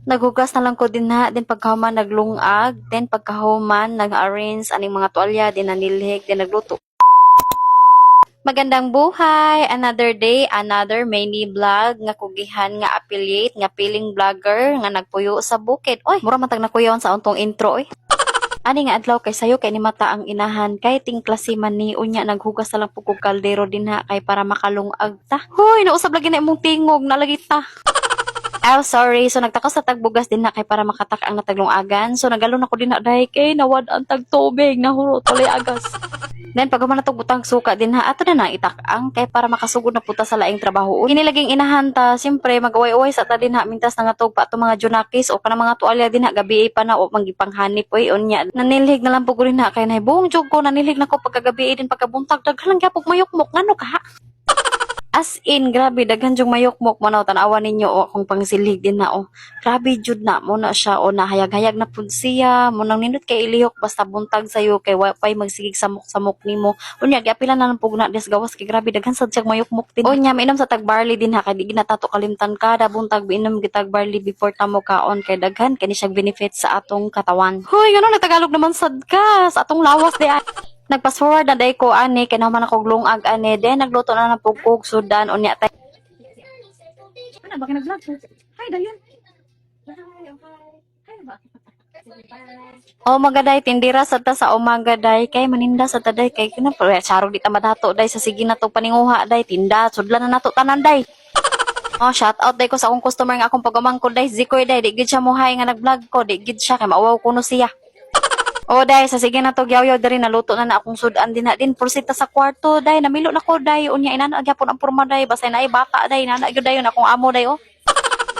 Naghugas na lang ko din na, din pagkahuman naglungag, then pagkahuman nag-arrange aning mga tuwalya, din nanilhig, din nagluto. Magandang buhay! Another day, another mini vlog nga kugihan nga affiliate nga piling vlogger nga nagpuyo sa bukid. Oy, mura man tag nakuyawan sa untong intro oy. Ani nga adlaw kay sayo kay ni mata ang inahan kay tingklase man ni unya naghugas na lang pug og kaldero dinha kay para makalungag ta. Hoy, nausab lagi na imong tingog, nalagi ta. Oh, sorry. So, nagtaka sa tagbugas din na kay para makatak ang nataglungagan. So, nagalon ako din na dahi kay nawad ang tagtubig. Nahuro tuloy agas. Then, pag man natong butang suka din ha, ato na na itakang kay para makasugod na puta sa laing trabaho. Kinilaging inahanta, siyempre, mag-uway-uway sa ta din ha, mintas na nga tog pa ito mga junakis o kanang mga tuwalya din ha, gabi pa na o manggipanghanip oy, unya. Nanilhig na lang po rin ha, kay naibong jog ko, nanilhig na ko pagkagabi din pagkabuntag, daghalang gyapog mayokmok, ngano ka ha? As in, grabe, daghan jung mayokmok mo na, tanawa ninyo, o, akong pangsilig din na, o. Grabe, jud na, mo na siya, o, nahayag-hayag na pud siya, mo nang nindot kay ilihok, basta buntag sa'yo, kay wapay magsigig samok-samok nimo. Unya, giapila na ng pugna, des gawas, kay grabe, daghan sad siyang mayokmok din. Unya, mainom sa tag-barley din ha, kay di ginatato kalimtan ka, da buntag, biinom gitag barley before tamo kaon, kay daghan, kay ni siyang benefit sa atong katawan. Hoy, gano'n, nagtagalog naman sad ka, sa atong lawas di ay. Nagpas forward na day ko ani kay naman ako glungag ani then nagluto na ng pugkog sudan unya tay. Ano ba ka nag-vlog? Hi, dayon. O magaday tindira sa ta sa umaga day kay maninda sa ta day kay kana pa sarog di ta madato day sa sige na to paninguha day tinda sudlan na nato tanan day. Oh, shout out day ko sa akong customer nga akong pagamangkod day Zikoy day di gid siya mohay nga nag-vlog ko di gid siya kay maawaw kuno siya. O day sa sige na to gyaw-yaw diri naluto na akong sudan din na din pulsita sa kwarto day namilo na ko day unya inana gyapon ang porma day basta na bata day nana gyud dayon akong amo day oh.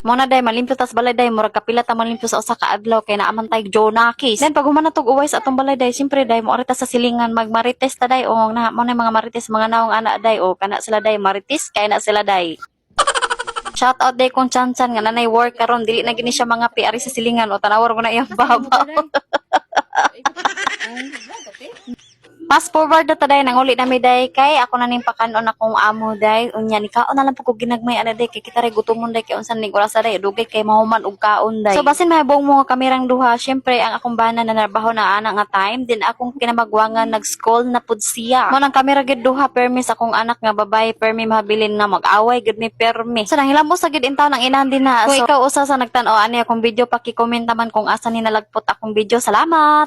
Mo na day malimpyo tas balay day murag kapila ta malimpyo sa usa ka adlaw kay naaman tay Jonakis. Then pag human na tog uway sa atong balay day simpre day mo arita sa silingan magmarites ta day o na mo na mga marites mga naong ana day o kana sila day marites kay na sila day. Shout out day kung chansan nga nanay work karon dili na gini siya mga piari sa silingan o tanawar ko na iyang babaw. Fast forward na taday nang uli na mi day kay ako na ning pakanon akong amo day unya ni kaon na lang pug ginagmay ana day kay kita ray gutomon day kay unsan ning oras day dugay kay mahuman og kaon day. So basin mahibong mo kamerang duha syempre ang akong bana na narbaho na ana nga time din akong kinamagwangan nag-school na pud siya. Mo nang kamera gid duha permis akong anak nga babay permi mahabilin na mag-away gid mi permi. So nanghilam mo sa gid intaw nang inahan din na. So ikaw usa sa nagtan-o ani akong video paki-comment naman kung asa ni nalagpot akong video. Salamat.